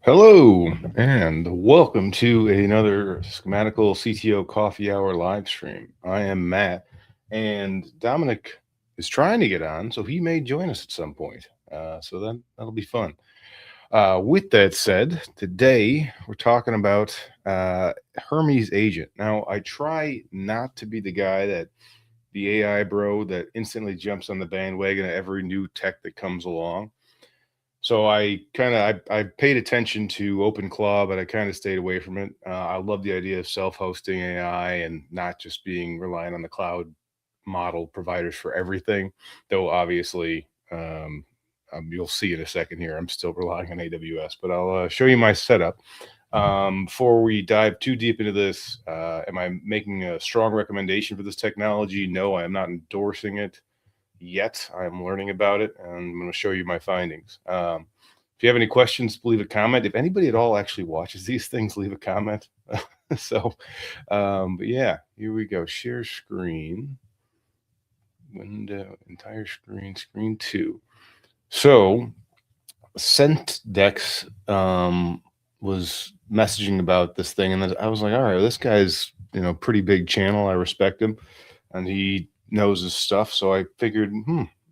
Hello and welcome to another schematical CTO coffee hour live stream. I am Matt and Dominic is trying to get on, so he may join us at some point. So that'll be fun. With that said, today we're talking about Hermes Agent. Now, I try not to be the guy that the AI bro that instantly jumps on the bandwagon of every new tech that comes along. So I paid attention to OpenClaw, but I kind of stayed away from it. I love the idea of self-hosting AI and not just being reliant on the cloud model providers for everything. Though obviously, you'll see in a second here, I'm still relying on AWS. But I'll show you my setup. Before we dive too deep into this, am I making a strong recommendation for this technology? No, I am not endorsing it yet. I'm learning about it, and I'm going to show you my findings. If you have any questions, leave a comment. If anybody at all actually watches these things, leave a comment. But yeah, here we go. Share screen, window, entire screen, screen two. So, SentDex was messaging about this thing, and I was like, all right, this guy's pretty big channel. I respect him, and he knows his stuff. So I figured,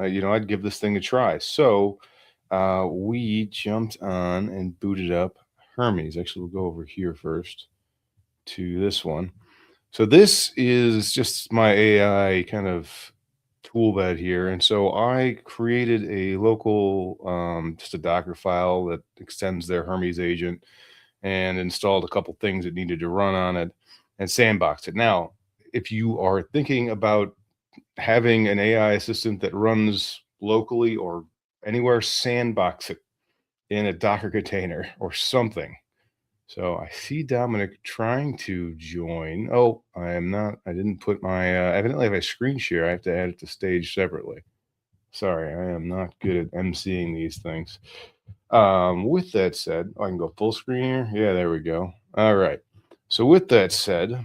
I'd give this thing a try. So we jumped on and booted up Hermes. Actually, we'll go over here first to this one. So this is just my AI kind of tool bed here. And so I created a local, just a Docker file that extends their Hermes agent and installed a couple things that needed to run on it and sandboxed it. Now, if you are thinking about having an AI assistant that runs locally or anywhere, sandbox it in a Docker container or something. So I see Dominic trying to join. Oh, I am not. I didn't put my, evidently I have a screen share. I have to add it to stage separately. Sorry, I am not good at emceeing these things. With that said, I can go full screen here. Yeah, there we go. All right. So with that said,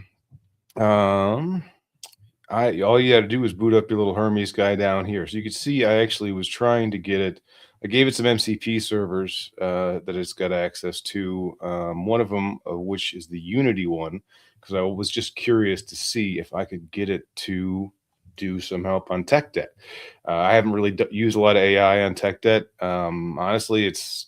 all you got to do is boot up your little Hermes guy down here. So you can see I actually was trying to get it. I gave it some MCP servers that it's got access to. One of them, which is the Unity one, because I was just curious to see if I could get it to do some help on tech debt. I haven't really used a lot of AI on tech debt. Honestly, it's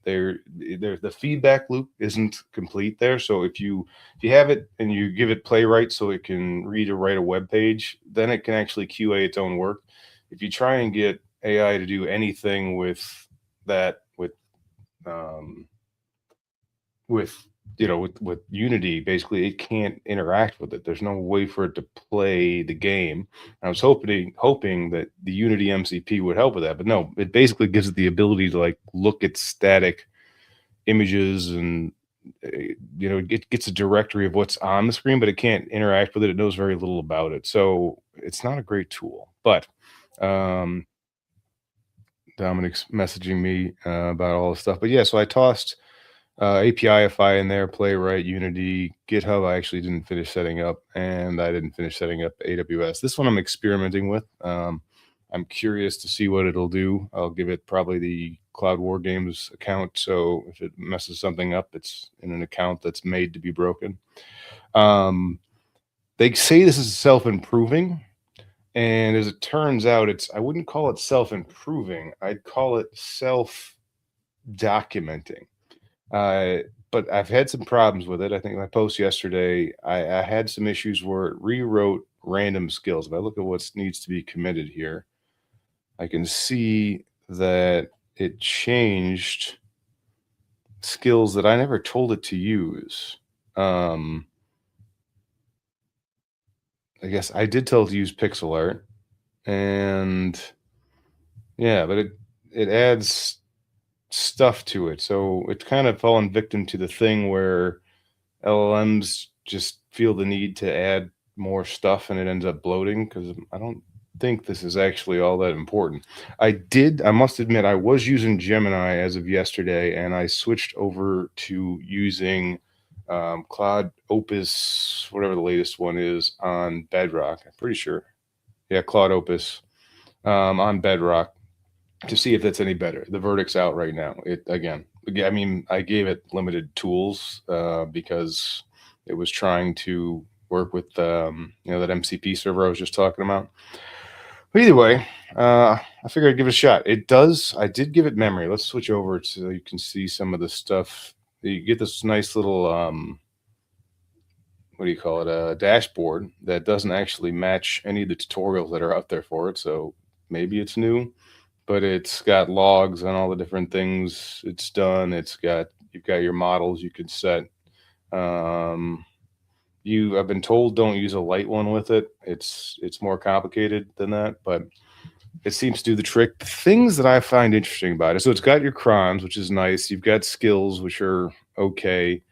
the feedback loop isn't complete there. So if you have it and you give it playwright so it can read or write a web page, then it can actually QA its own work. If you try and get AI to do anything with that, um, with with Unity, basically it can't interact with it. There's no way for it to play the game. I was hoping that the Unity MCP would help with that, but no, it basically gives it the ability to like look at static images and it gets a directory of what's on the screen, but it can't interact with it. It knows very little about it, so it's not a great tool. But um, Dominic's messaging me about all this stuff. But yeah, so I tossed APIify in there, Playwright, Unity, GitHub. I actually didn't finish setting up, and I didn't finish setting up AWS. This one I'm experimenting with. I'm curious to see what it'll do. I'll give it probably the Cloud War Games account. So if it messes something up, it's in an account that's made to be broken. They say this is self-improving. And as it turns out, I wouldn't call it self-improving. I'd call it self-documenting. But I've had some problems with it. I think my post yesterday, I had some issues where it rewrote random skills. If I look at what needs to be committed here, I can see that it changed skills that I never told it to use. I guess I did tell it to use pixel art, and yeah, but it adds stuff to it. So it's kind of fallen victim to the thing where LLMs just feel the need to add more stuff and it ends up bloating because I don't think this is actually all that important. I must admit, I was using Gemini as of yesterday and I switched over to using Cloud Opus, whatever the latest one is, on Bedrock. I'm pretty sure. Yeah, Cloud Opus on Bedrock to see if that's any better. The verdict's out right now. It again, I mean, I gave it limited tools because it was trying to work with that MCP server I was just talking about. But either way, I figured I'd give it a shot. It does. I did give it memory. Let's switch over so you can see some of the stuff. You get this nice little what do you call it? A dashboard that doesn't actually match any of the tutorials that are out there for it. So maybe it's new, but it's got logs on all the different things it's done. You've got your models you could set. Um, I've been told don't use a light one with it. It's more complicated than that, but it seems to do the trick. The things that I find interesting about it, so it's got your crons, which is nice. You've got skills, which are okay.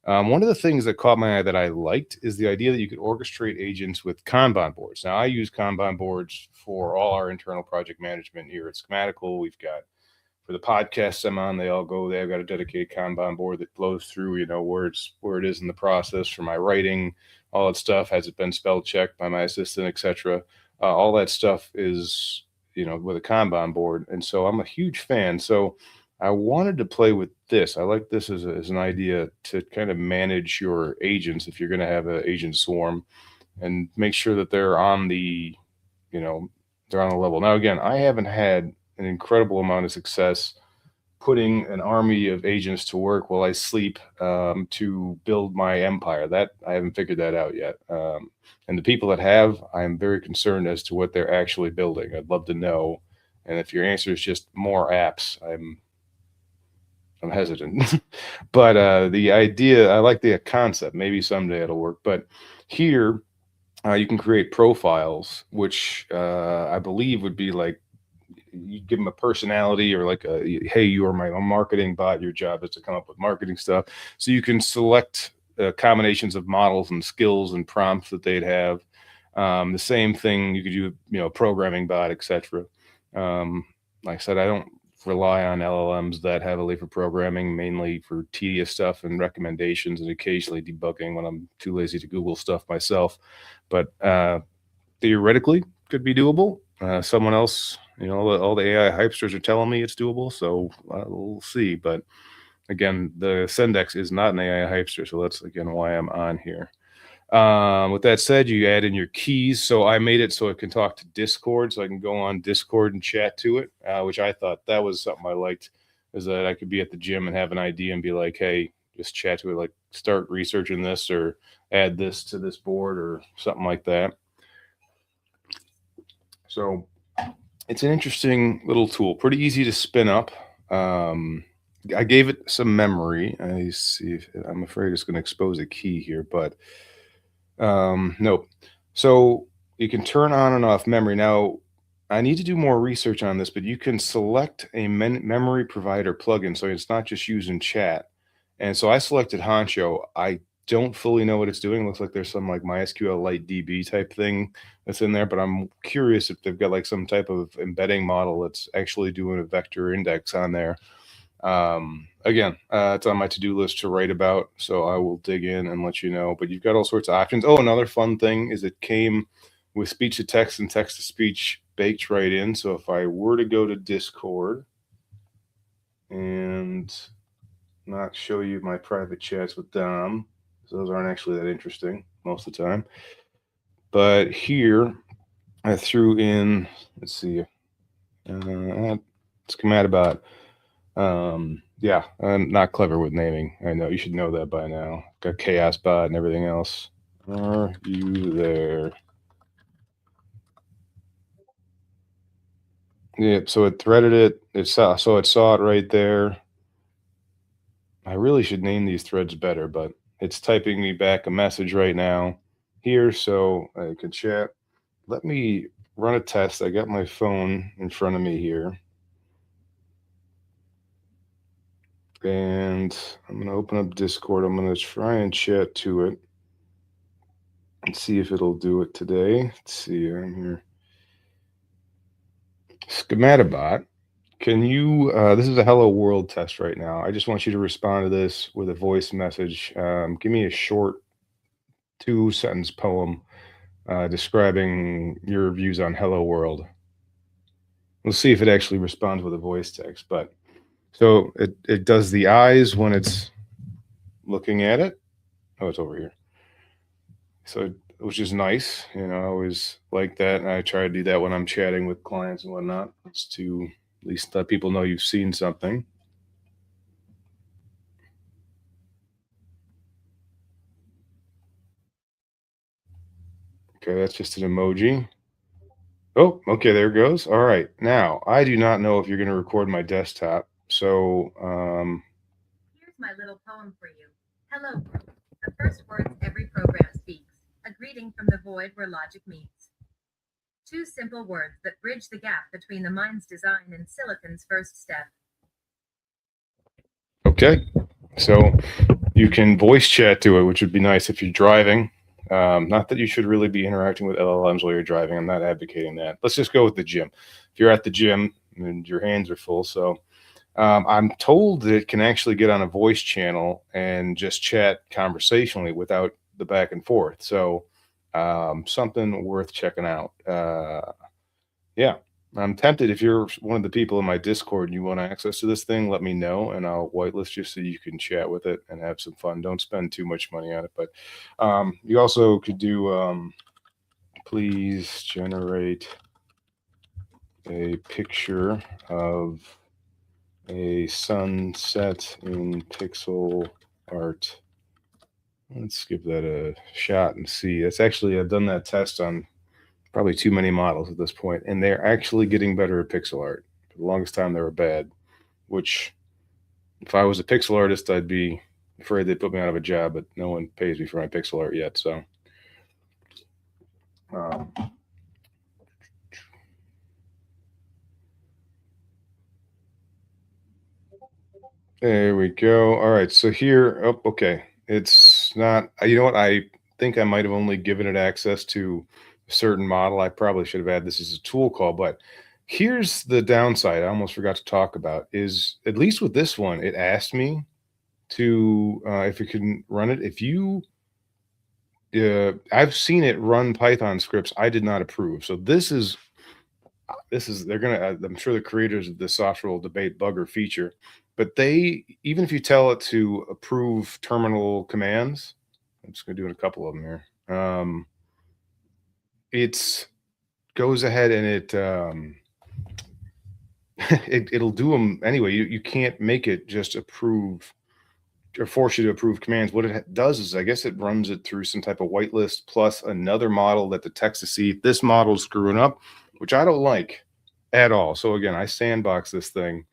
One of the things that caught my eye that I liked is the idea that you could orchestrate agents with Kanban boards. Now, I use Kanban boards for all our internal project management here at Schematical. We've got for the podcasts I'm on, they all go. They've got a dedicated Kanban board that flows through, where it is in the process for my writing, all that stuff. Has it been spell checked by my assistant, etc. All that stuff is, with a Kanban board, and so I'm a huge fan. So I wanted to play with this. I like this as an idea to kind of manage your agents if you're going to have an agent swarm and make sure that you know, they're on the level. Now, again, I haven't had an incredible amount of success putting an army of agents to work while I sleep to build my empire. That I haven't figured that out yet. And the people that have, I'm very concerned as to what they're actually building. I'd love to know. And if your answer is just more apps, I'm hesitant. But the idea, I like the concept. Maybe someday it'll work. But here, you can create profiles, which I believe would be like you give them a personality or like hey, you are my marketing bot. Your job is to come up with marketing stuff. So you can select combinations of models and skills and prompts that they'd have. The same thing you could do, programming bot, etc. Like I said, I don't rely on LLMs that heavily for programming, mainly for tedious stuff and recommendations and occasionally debugging when I'm too lazy to Google stuff myself. But theoretically, could be doable. Someone else, all the AI hypesters are telling me it's doable, so we'll see. But again, the Sendex is not an AI hypester, so that's again why I'm on here. With that said, you add in your keys. So I made it so it can talk to Discord, so I can go on Discord and chat to it, which I thought that was something I liked, is that I could be at the gym and have an idea and be like, hey, just chat to it, like start researching this or add this to this board or something like that. So it's an interesting little tool, pretty easy to spin up. I gave it some memory. I see. I'm afraid it's going to expose a key here, but nope. So you can turn on and off memory. Now, I need to do more research on this, but you can select a memory provider plugin, so it's not just using chat. And so I selected Honcho. I don't fully know what it's doing. It looks like there's some like MySQL Lite DB type thing that's in there, but I'm curious if they've got like some type of embedding model that's actually doing a vector index on there. Again, it's on my to-do list to write about, so I will dig in and let you know. But you've got all sorts of options. Oh, another fun thing is it came with speech to text and text to speech baked right in. So if I were to go to Discord and not show you my private chats with Dom, those aren't actually that interesting most of the time. But here I threw in, let's see, Schematical. Yeah, I'm not clever with naming. I know you should know that by now. Got Chaos Bot and everything else. Are you there? Yep. So it threaded it. It saw it right there. I really should name these threads better, but it's typing me back a message right now here, so I can chat. Let me run a test. I got my phone in front of me here. And I'm going to open up Discord. I'm going to try and chat to it and see if it'll do it today. Let's see. I'm here. Schematabot, can you? This is a hello world test right now. I just want you to respond to this with a voice message. Give me a short 2-sentence poem describing your views on hello world. We'll see if it actually responds with a voice text, but So it does the eyes when it's looking at it. Oh, it's over here. So which is nice. I always like that, and I try to do that when I'm chatting with clients and whatnot. It's to at least let people know you've seen something. Okay, that's just an emoji. Oh, okay, there it goes. All right. Now, I do not know if you're going to record my desktop. So, Here's my little poem for you. Hello, world. The first words every program speaks. A greeting from the void where logic meets. Two simple words that bridge the gap between the mind's design and silicon's first step. okay. So you can voice chat to it, which would be nice if you're driving. Not that you should really be interacting with LLMs while you're driving. I'm not advocating that. Let's just go with the gym. If you're at the gym and your hands are full, so I'm told that it can actually get on a voice channel and just chat conversationally without the back and forth. So something worth checking out. Yeah, I'm tempted. If you're one of the people in my Discord and you want access to this thing, let me know and I'll whitelist you so you can chat with it and have some fun. Don't spend too much money on it, but you also could do please generate a picture of a sunset in pixel art. Let's give that a shot and see. It's actually, I've done that test on probably too many models at this point, and they're actually getting better at pixel art. For the longest time, they were bad, which if I was a pixel artist, I'd be afraid they'd put me out of a job, but no one pays me for my pixel art yet. So um, there we go. All right. So here, oh, okay. It's not, you know what? I think I might have only given it access to a certain model. I probably should have had this as a tool call, but here's the downside I almost forgot to talk about is at least with this one, it asked me to, if it can run it. If you, I've seen it run Python scripts I did not approve. So this is they're gonna I'm sure the creators of this software will debate bug or feature, but they even if you tell it to approve terminal commands, I'm just gonna do a couple of them here. It's goes ahead and it'll do them anyway. You can't make it just approve or force you to approve commands. What it does is, I guess, it runs it through some type of whitelist plus another model that detects to see if this model's screwing up, which I don't like at all. So again, I sandbox this thing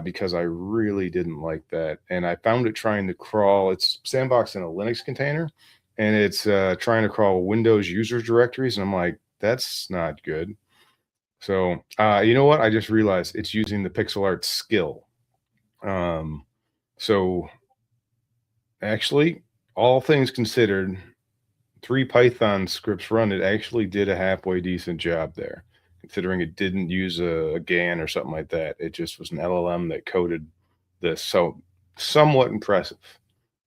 because I really didn't like that, and I found it trying to crawl. It's sandboxed in a Linux container, and it's trying to crawl Windows user directories, and I'm like, that's not good. So you know what? I just realized it's using the pixel art skill. Um, so actually, all things considered, three Python scripts run, it actually did a halfway decent job there, considering it didn't use a GAN or something like that. It just was an LLM that coded this. So somewhat impressive.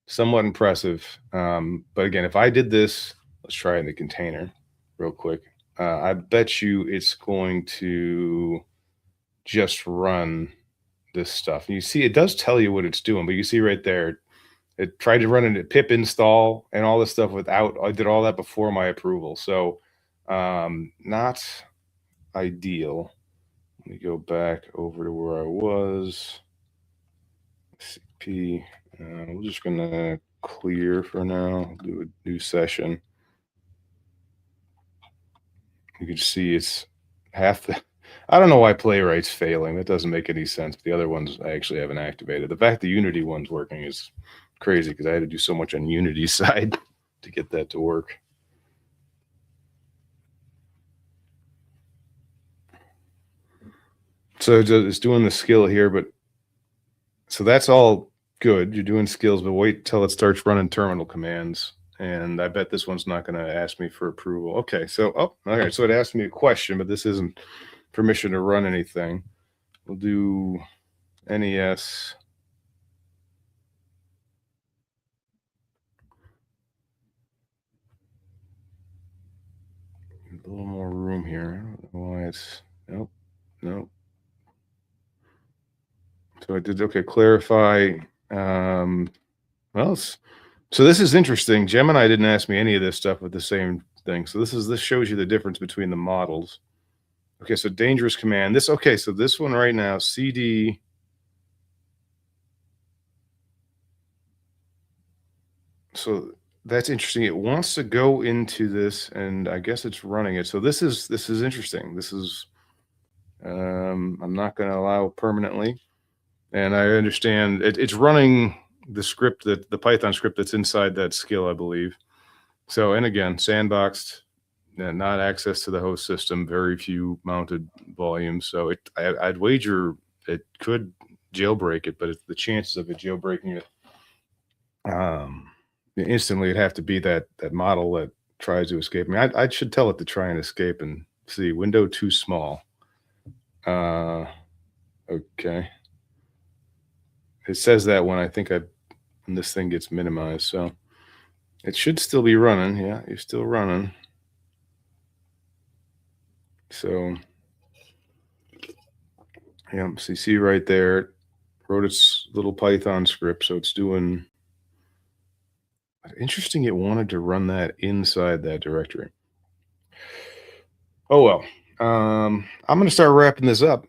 Somewhat impressive. But again, if I did this, let's try it in the container real quick. I bet you it's going to just run this stuff. And you see, it does tell you what it's doing, but you see right there, it tried to run a pip install and all this stuff without. I did all that before my approval, so not ideal. Let me go back over to where I was. CP. We're just gonna clear for now. Do a new session. You can see it's half the. I don't know why Playwright's failing. That doesn't make any sense. The other ones I actually haven't activated. The fact the Unity one's working is crazy because I had to do so much on Unity's side to get that to work. So it's doing the skill here, but so that's all good. You're doing skills, but wait till it starts running terminal commands. And I bet this one's not going to ask me for approval. Okay, so oh, okay, so it asked me a question, but this isn't permission to run anything. We'll do NES. A little more room here. I don't know why it's nope, nope. So it did, okay, clarify. Well, so this is interesting. Gemini didn't ask me any of this stuff with the same thing. So this shows you the difference between the models. Okay, so dangerous command. This, okay, so this one right now, CD. So that's interesting. It wants to go into this, and I guess it's running it. So this is interesting. This is I'm not going to allow permanently, and I understand it's running the script, that the Python script that's inside that skill, I believe. So, and again, sandboxed, not access to the host system, very few mounted volumes. So I'd wager it could jailbreak it, but the chances of it jailbreaking it instantly, it'd have to be that model that tries to escape. I mean, I should tell it to try and escape and see window too small. Okay. It says that when I think when this thing gets minimized, so it should still be running. Yeah, you're still running. So, yeah, so you see right there, it wrote its little Python script, so it's doing. Interesting, it wanted to run that inside that directory. Oh well. I'm going to start wrapping this up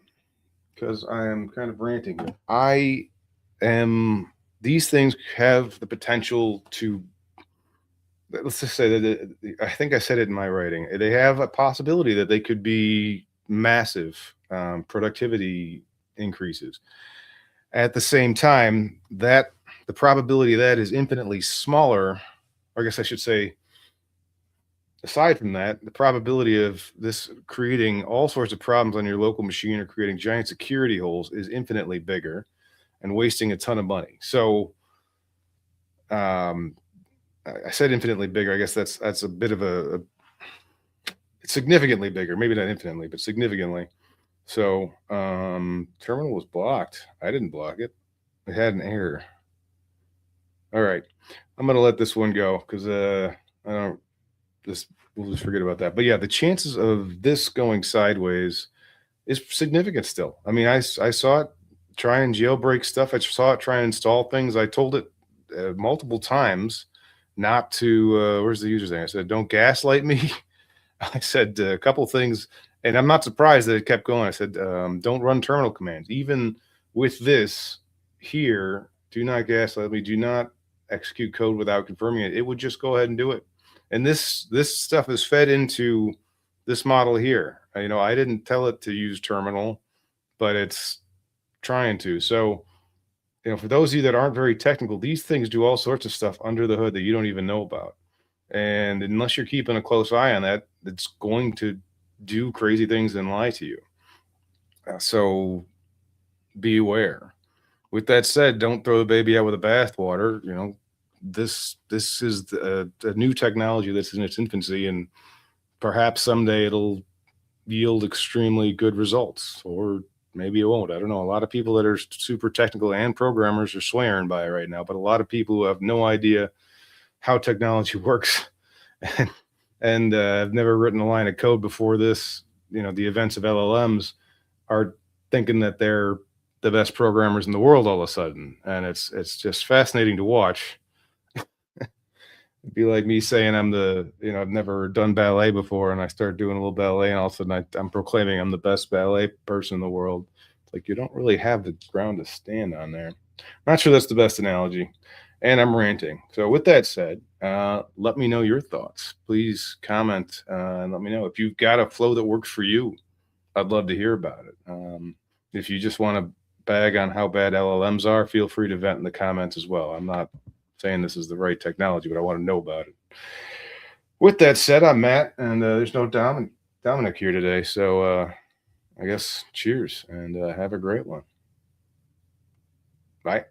because I am kind of ranting here. These things have the potential to, let's just say that I think I said it in my writing. They have a possibility that they could be massive productivity increases. At the same time, that the probability of that is infinitely smaller. Or I guess I should say, aside from that, the probability of this creating all sorts of problems on your local machine or creating giant security holes is infinitely bigger and wasting a ton of money. So, I said infinitely bigger. I guess that's a bit of significantly bigger, maybe not infinitely, but significantly. So, terminal was blocked. I didn't block it. It had an error. All right, I'm gonna let this one go because I don't. This we'll just forget about that. But yeah, the chances of this going sideways is significant still. I mean, I saw it try and jailbreak stuff. I saw it try and install things. I told it multiple times not to. Where's the user thing? I said, "Don't gaslight me." I said a couple things, and I'm not surprised that it kept going. I said, "Don't run terminal commands. Even with this here, do not gaslight me. Do not execute code without confirming it. It would just go ahead and do it." And this stuff is fed into this model here. I didn't tell it to use terminal, but it's trying to. So, for those of you that aren't very technical, these things do all sorts of stuff under the hood that you don't even know about. And unless you're keeping a close eye on that, it's going to do crazy things and lie to you. So be aware. With that said, don't throw the baby out with the bathwater. This is a new technology that's in its infancy, and perhaps someday it'll yield extremely good results, or maybe it won't. I don't know. A lot of people that are super technical and programmers are swearing by it right now, but a lot of people who have no idea how technology works and have never written a line of code before this, the events of LLMs, are thinking that they're the best programmers in the world all of a sudden. And it's just fascinating to watch. It'd be like me saying I've never done ballet before, and I start doing a little ballet, and all of a sudden I'm proclaiming I'm the best ballet person in the world. It's like you don't really have the ground to stand on there. Not sure that's the best analogy, and I'm ranting. So with that said, let me know your thoughts. Please comment and let me know if you've got a flow that works for you. I'd love to hear about it. If you just want to bag on how bad LLMs are, feel free to vent in the comments as well. I'm not saying this is the right technology, but I want to know about it. With that said, I'm Matt, and there's no Dominic here today. So I guess cheers and have a great one. Bye.